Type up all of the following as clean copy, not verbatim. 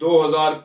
2000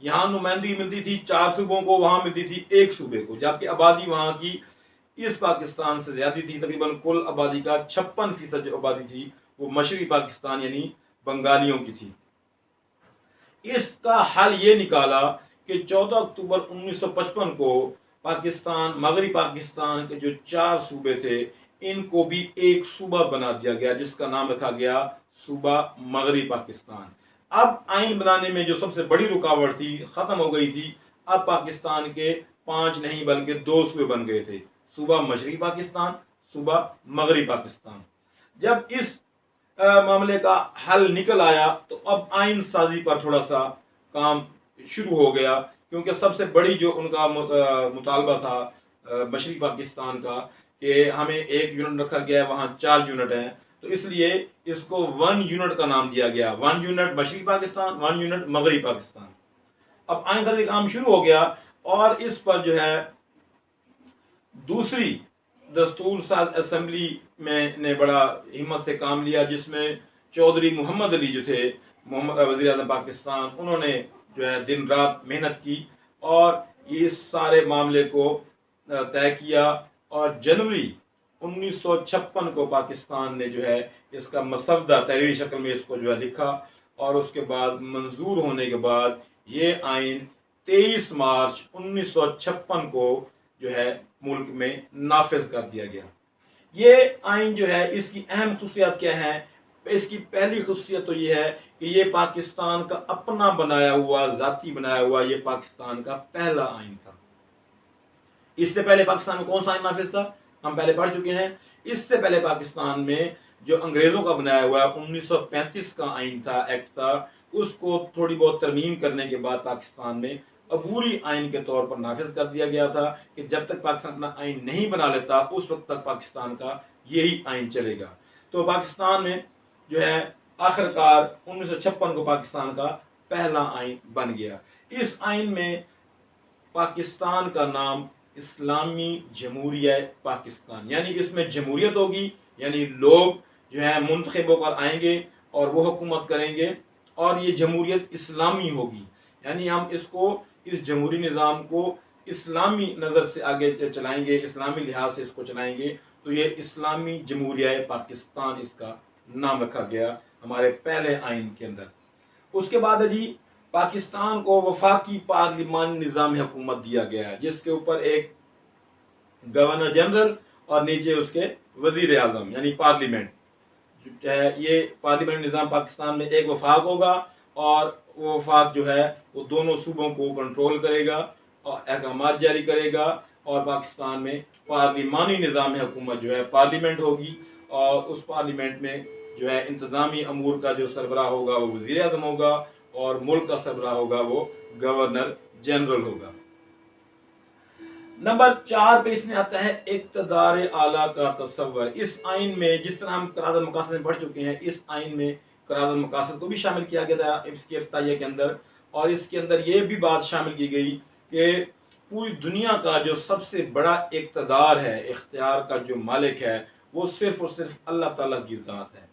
یہاں نمائندگی ملتی تھی 4 صوبوں کو، وہاں ملتی تھی 1 صوبے کو، جبکہ آبادی وہاں کی اس پاکستان سے زیادہ تھی۔ تقریباً کل آبادی کا 56% جو آبادی تھی وہ مشرقی پاکستان یعنی بنگالیوں کی تھی۔ اس کا حل یہ نکالا کہ 14 اکتوبر 1955 کو پاکستان، مغربی پاکستان کے جو 4 صوبے تھے ان کو بھی ایک صوبہ بنا دیا گیا، جس کا نام رکھا گیا صوبہ مغربی پاکستان۔ اب آئین بنانے میں جو سب سے بڑی رکاوٹ تھی ختم ہو گئی تھی۔ اب پاکستان کے 5 نہیں بلکہ 2 صوبے بن گئے تھے، صوبہ مشرقی پاکستان، صوبہ مغربی پاکستان۔ جب اس معاملے کا حل نکل آیا تو اب آئین سازی پر تھوڑا سا کام شروع ہو گیا، کیونکہ سب سے بڑی جو ان کا مطالبہ تھا مشرقی پاکستان کا کہ ہمیں 1 یونٹ رکھا گیا ہے، وہاں 4 یونٹ ہیں، تو اس لیے اس کو 1 یونٹ کا نام دیا گیا، 1 یونٹ مشرقی پاکستان، 1 یونٹ مغربی پاکستان۔ اب آئین سازی کا کام شروع ہو گیا اور اس پر جو ہے دوسری دستور ساز اسمبلی میں نے بڑا ہمت سے کام لیا، جس میں چودھری محمد علی جو تھے وزیر اعظم پاکستان، انہوں نے جو ہے دن رات محنت کی اور اس سارے معاملے کو طے کیا، اور جنوری 1956 کو پاکستان نے جو ہے اس کا مسودہ تحریری شکل میں اس کو جو ہے لکھا، اور اس کے بعد منظور ہونے کے بعد یہ آئین 23 مارچ 1956 کو جو ہے ملک میں نافذ کر دیا گیا۔ یہ آئین جو ہے اس کی اہم خصوصیات کیا ہیں؟ اس کی پہلی خصوصیت تو یہ ہے کہ یہ پاکستان کا اپنا بنایا ہوا، ذاتی بنایا ہوا یہ پاکستان کا پہلا آئین تھا۔ اس سے پہلے پاکستان میں کون سا آئین نافذ تھا ہم پہلے پڑھ چکے ہیں۔ اس سے پہلے پاکستان میں جو انگریزوں کا بنایا ہوا 1935 کا آئین تھا، ایکٹ تھا، اس کو تھوڑی بہت ترمیم کرنے کے بعد پاکستان میں عبوری آئین کے طور پر نافذ کر دیا گیا تھا کہ جب تک پاکستان اپنا آئین نہیں بنا لیتا اس وقت تک پاکستان کا یہی آئین چلے گا۔ تو پاکستان میں جو ہے آخر کار 1956 کو پاکستان کا پہلا آئین بن گیا۔ اس آئین میں پاکستان کا نام اسلامی جمہوریہ پاکستان، یعنی اس میں جمہوریت ہوگی، یعنی لوگ جو ہے منتخب ہو کر آئیں گے اور وہ حکومت کریں گے، اور یہ جمہوریت اسلامی ہوگی، یعنی ہم اس جمہوری نظام کو اسلامی نظر سے آگے چلائیں گے، اسلامی لحاظ سے اس کو چلائیں گے، تو یہ اسلامی جمہوریہ پاکستان اس کا نام رکھا گیا ہمارے پہلے آئین کے اندر۔ اس کے بعد جی پاکستان کو وفاقی پارلیمانی نظام حکومت دیا گیا ہے، جس کے اوپر ایک گورنر جنرل اور نیچے اس کے وزیر اعظم یعنی پارلیمنٹ، یہ پارلیمنٹ نظام پاکستان میں ایک وفاق ہوگا، اور وہ وفاق جو ہے وہ دونوں صوبوں کو کنٹرول کرے گا اور احکامات جاری کرے گا، اور پاکستان میں پارلیمانی نظام حکومت جو ہے پارلیمنٹ ہوگی، اور اس پارلیمنٹ میں جو ہے انتظامی امور کا جو سربراہ ہوگا وہ وزیر اعظم ہوگا، اور ملک کا سربراہ ہوگا وہ گورنر جنرل ہوگا۔ نمبر 4 پہ اس میں آتا ہے اقتدار اعلیٰ کا تصور۔ اس آئین میں جس طرح ہم قرارداد مقاصد میں پڑھ چکے ہیں، اس آئین میں قرارداد مقاصد کو بھی شامل کیا گیا تھا اس کی افتتاحیہ کے اندر، اور اس کے اندر یہ بھی بات شامل کی گئی کہ پوری دنیا کا جو سب سے بڑا اقتدار ہے، اختیار کا جو مالک ہے، وہ صرف اور صرف اللہ تعالیٰ کی ذات ہے۔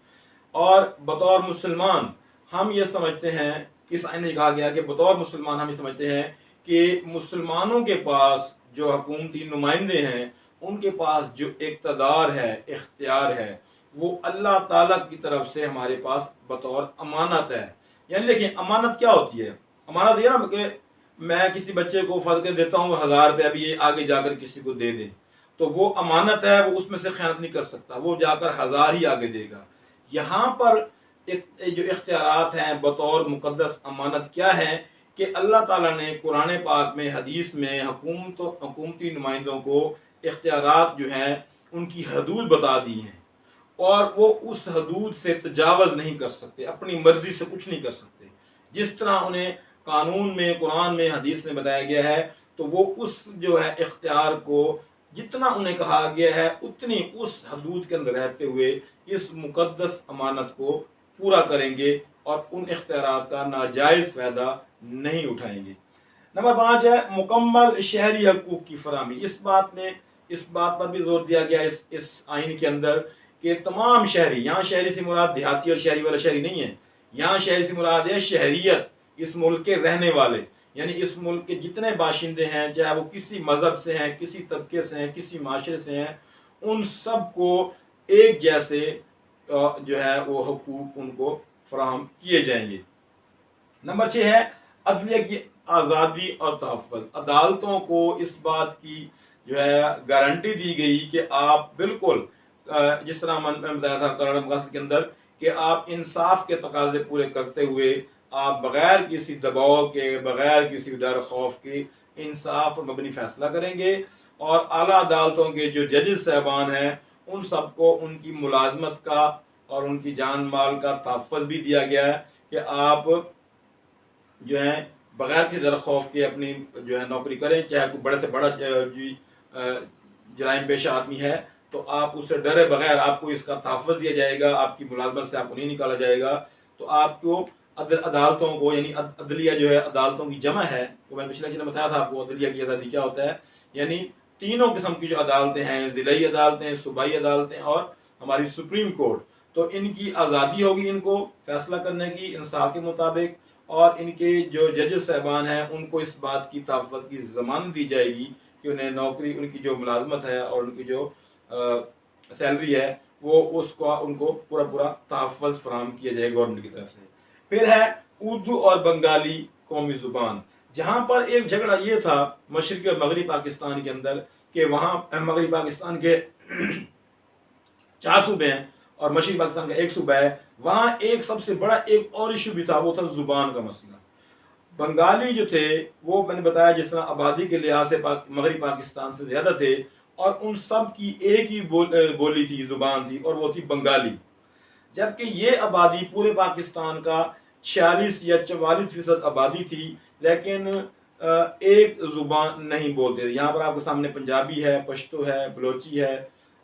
اور بطور مسلمان ہم یہ سمجھتے ہیں، اس آئین میں کہا گیا کہ بطور مسلمان ہم یہ سمجھتے ہیں کہ مسلمانوں کے پاس جو حکومتی نمائندے ہیں ان کے پاس جو اقتدار ہے، اختیار ہے، وہ اللہ تعالیٰ کی طرف سے ہمارے پاس بطور امانت ہے۔ یعنی دیکھیں امانت کیا ہوتی ہے؟ امانت یہ نا کہ میں کسی بچے کو فرض کر دیتا ہوں 1000 روپے، ابھی یہ آگے جا کر کسی کو دے دیں، تو وہ امانت ہے، وہ اس میں سے خیانت نہیں کر سکتا، وہ جا کر 1000 ہی آگے دے گا۔ یہاں پر جو اختیارات ہیں بطور مقدس امانت کیا ہے کہ اللہ تعالیٰ نے قرآن پاک میں، حدیث میں حکومتی نمائندوں کو اختیارات جو ہیں ان کی حدود بتا دی ہیں، اور وہ اس حدود سے تجاوز نہیں کر سکتے، اپنی مرضی سے کچھ نہیں کر سکتے۔ جس طرح انہیں قانون میں، قرآن میں، حدیث میں بتایا گیا ہے، تو وہ اس جو ہے اختیار کو جتنا انہیں کہا گیا ہے اتنی اس حدود کے اندر رہتے ہوئے اس مقدس امانت کو پورا کریں گے اور ان اختیارات کا ناجائز فائدہ نہیں اٹھائیں گے۔ نمبر 5 ہے مکمل شہری حقوق کی فراہمی۔ اس بات پر بھی زور دیا گیا اس آئین کے اندر کہ تمام شہری، یہاں شہری سے مراد دیہاتی اور شہری والا شہری نہیں ہے، یہاں شہری سے مراد ہے شہریت، اس ملک کے رہنے والے، یعنی اس ملک کے جتنے باشندے ہیں، چاہے وہ کسی مذہب سے ہیں، کسی طبقے سے ہیں، کسی معاشرے سے ہیں، ان سب کو ایک جیسے جو ہے وہ حقوق ان کو فراہم کیے جائیں گے۔ نمبر 6 ہے عدلیہ کی آزادی اور تحفظ۔ عدالتوں کو اس بات کی جو ہے گارنٹی دی گئی کہ آپ بالکل جس طرح میں بتایا تھا قرار مقاصد کے اندر کہ آپ انصاف کے تقاضے پورے کرتے ہوئے آپ بغیر کسی دباؤ کے، بغیر کسی ڈر خوف کے انصاف پر مبنی فیصلہ کریں گے، اور اعلیٰ عدالتوں کے جو ججز صاحبان ہیں ان سب کو ان کی ملازمت کا اور ان کی جان مال کا تحفظ بھی دیا گیا ہے کہ آپ جو ہے بغیر کسی ڈر خوف کے اپنی جو ہے نوکری کریں، چاہے کوئی بڑے سے بڑا جرائم پیشہ آدمی ہے تو آپ اس سے ڈرے بغیر آپ کو اس کا تحفظ دیا جائے گا، آپ کی ملازمت سے آپ کو نہیں نکالا جائے گا۔ تو آپ کو عدالتوں کو، یعنی عدلیہ جو ہے عدالتوں کی جمع ہے، تو میں پچھلے چیز بتایا تھا آپ کو عدلیہ کی آزادی کیا ہوتا ہے، یعنی تینوں قسم کی جو عدالتیں ہیں، ضلعی عدالتیں، صوبائی عدالتیں اور ہماری سپریم کورٹ، تو ان کی آزادی ہوگی ان کو فیصلہ کرنے کی انصاف کے مطابق، اور ان کے جو ججز صاحبان ہیں ان کو اس بات کی تحفظ کی ضمانت دی جائے گی کہ انہیں نوکری، ان کی جو ملازمت ہے اور ان کی جو سیلری ہے وہ اس کو ان کو پورا تحفظ فراہم کیا جائے گورنمنٹ کی طرف سے۔ پھر ہے اردو اور بنگالی قومی زبان، جہاں پر ایک جھگڑا یہ تھا مشرقی اور مغربی پاکستان کے اندر کہ وہاں مغربی پاکستان کے 4 صوبے ہیں اور مشرقی پاکستان کا 1 صوبہ ہے، وہاں ایک سب سے بڑا ایک اور ایشو بھی تھا، وہ تھا زبان کا مسئلہ۔ بنگالی جو تھے وہ میں نے بتایا جس طرح آبادی کے لحاظ سے مغربی پاکستان سے زیادہ تھے، اور ان سب کی ایک ہی بولی تھی، زبان تھی، اور وہ تھی بنگالی، جبکہ یہ آبادی پورے پاکستان کا 46 یا 44% آبادی تھی، لیکن ایک زبان نہیں بولتے تھے۔ یہاں پر آپ کے سامنے پنجابی ہے، پشتو ہے، بلوچی ہے،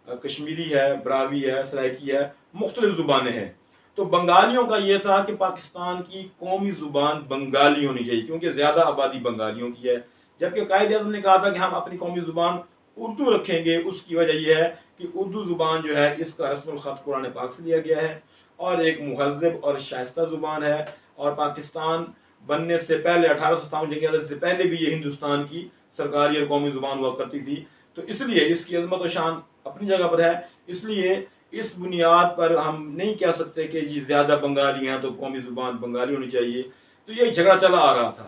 کشمیری ہے، براوی ہے، سرائکی ہے، مختلف زبانیں ہیں۔ تو بنگالیوں کا یہ تھا کہ پاکستان کی قومی زبان بنگالی ہونی چاہیے کیونکہ زیادہ آبادی بنگالیوں کی ہے، جبکہ قائد اعظم نے کہا تھا کہ ہم اپنی قومی زبان اردو رکھیں گے۔ اس کی وجہ یہ ہے کہ اردو زبان جو ہے اس کا رسم الخط قرآن پاک سے لیا گیا ہے اور ایک مہذب اور شائستہ زبان ہے، اور پاکستان بننے سے پہلے 1857 جنگ آزادی سے پہلے بھی یہ ہندوستان کی سرکاری اور قومی زبان ہوا کرتی تھی۔ تو اس لیے اس کی عظمت و شان اپنی جگہ پر ہے، اس لیے اس بنیاد پر ہم نہیں کہہ سکتے کہ یہ زیادہ بنگالی ہیں تو قومی زبان بنگالی ہونی چاہیے۔ تو یہ جھگڑا چلا آ رہا تھا،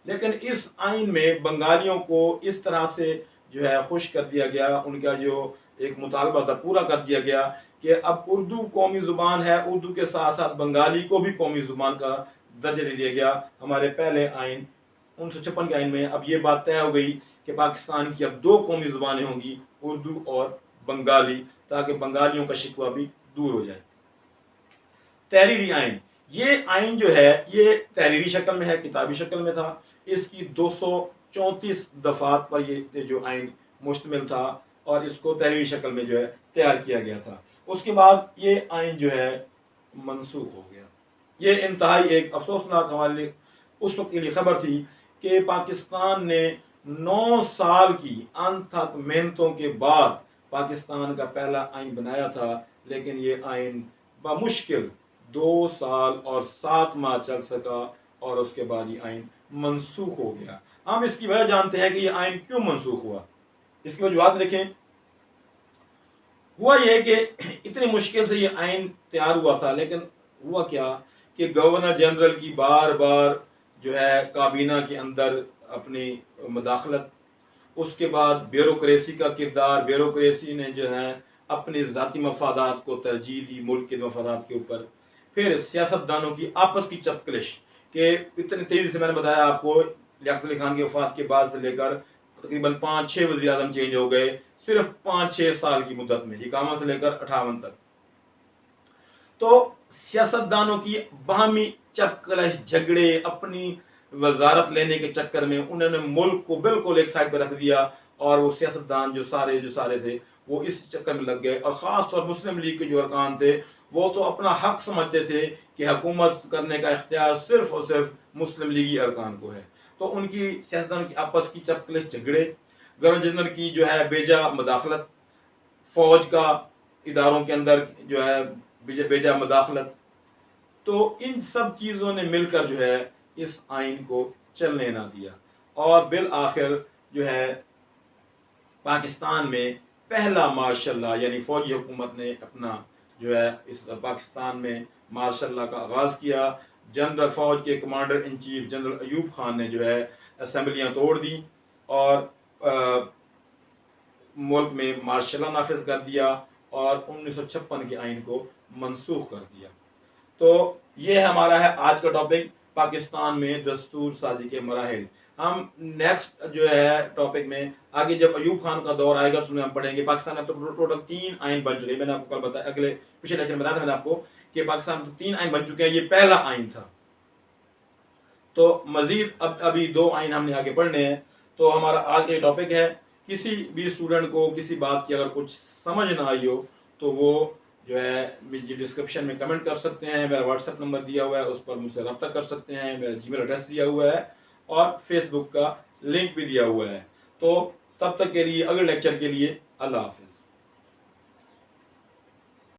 لیکن اس آئین میں بنگالیوں کو اس طرح سے جو ہے خوش کر دیا گیا، ان کا جو ایک مطالبہ تھا پورا کر دیا گیا کہ اب اردو قومی زبان ہے، اردو کے ساتھ ساتھ بنگالی کو بھی قومی زبان کا درجہ دے دیا گیا۔ ہمارے پہلے آئین 1956 کے آئین میں اب یہ بات طے ہو گئی کہ پاکستان کی اب 2 قومی زبانیں ہوں گی، اردو اور بنگالی، تاکہ بنگالیوں کا شکوہ بھی دور ہو جائے۔ تحریری آئین، یہ آئین جو ہے یہ تحریری شکل میں ہے، کتابی شکل میں تھا، اس کی 234 دفعات پر یہ جو آئین مشتمل تھا اور اس کو تحریری شکل میں جو ہے تیار کیا گیا تھا۔ اس کے بعد یہ آئین جو ہے منسوخ ہو گیا۔ یہ انتہائی ایک افسوسناک ہمارے لیے اس وقت کے لیے خبر تھی کہ پاکستان نے 9 سال کی انتھک محنتوں کے بعد پاکستان کا پہلا آئین بنایا تھا، لیکن یہ آئین بمشکل 2 سال اور 7 ماہ چل سکا اور اس کے بعد یہ آئین منسوخ ہو گیا۔ ہم اس کی وجہ جانتے ہیں کہ یہ آئین کیوں منسوخ ہوا، اس کی وجوہات دیکھیں۔ ہوا یہ کہ اتنی مشکل سے یہ آئین تیار ہوا تھا، لیکن ہوا کیا کہ گورنر جنرل کی بار بار جو ہے کابینہ کے اندر اپنی مداخلت، اس کے بعد بیوروکریسی کا کردار، بیوروکریسی نے جو ہے اپنے ذاتی مفادات کو ترجیح دی ملک کے مفادات کے اوپر، پھر سیاست دانوں کی آپس کی چپکلش کہ اتنی تیزی سے میں نے بتایا آپ کو لیاقت علی خان کی وفات کے بعد سے لے کر تقریباً 5-6 وزیر اعظم چینج ہو گئے صرف 5-6 سال کی مدت میں، 51 سے لے کر 58 تک۔ تو سیاست دانوں کی باہمی چپکلش، جھگڑے، اپنی وزارت لینے کے چکر میں انہوں نے ملک کو بالکل ایک سائڈ پہ رکھ دیا، اور وہ سیاست دان جو سارے تھے وہ اس چکر میں لگ گئے، اور خاص طور مسلم لیگ کے جو ارکان تھے وہ تو اپنا حق سمجھتے تھے کہ حکومت کرنے کا اختیار صرف اور صرف مسلم لیگی ارکان کو ہے۔ تو ان کی سیاستدانوں کی آپس کی چپکلش، جھگڑے، گورنر جنرل کی جو ہے بیجا مداخلت، فوج کا اداروں کے اندر جو ہے بیجا مداخلت، تو ان سب چیزوں نے مل کر جو ہے اس آئین کو چلنے نہ دیا، اور بالآخر جو ہے پاکستان میں پہلا مارشل لا یعنی فوجی حکومت نے اپنا جو ہے اس پاکستان میں مارشل لا کا آغاز کیا۔ جنرل فوج کے commander in chief general Ayub Khan نے جو ہے اسمبلیاں توڑ دی اور ملک میں مارشل لا نافذ کر دیا اور 1956 کے آئین کو منسوخ کر دیا۔ تو یہ ہمارا ہے آج کا ٹاپک، پاکستان میں دستور سازی کے مراحل۔ ہم نیکسٹ جو ہے ٹاپک میں آگے جب ایوب خان کا دور آئے گا تو ہم پڑھیں گے پاکستان میں تو ٹوٹل 3 آئین بن چکے ہیں۔ میں نے آپ کو کل بتایا، اگلے پچھلے لیکچر میں بتایا تھا میں نے آپ کو کہ پاکستان میں 3 آئین بن چکے ہیں، یہ پہلا آئین تھا۔ تو مزید ابھی 2 آئین ہم نے آگے پڑھنے ہیں۔ تو ہمارا آج کا ٹاپک ہے، کسی بھی اسٹوڈنٹ کو کسی بات کی اگر کچھ سمجھ نہ آئی ہو تو وہ جو ہے مجھے ڈسکرپشن میں کمنٹ کر سکتے ہیں، میرا واٹس ایپ نمبر دیا ہوا ہے، اس پر مجھ سے رابطہ کر سکتے ہیں، میرا جی میل ایڈریس دیا ہوا ہے اور فیس بک کا لنک بھی دیا ہوا ہے۔ تو تب تک کے لیے اگلے لیکچر کے لیے اللہ حافظ۔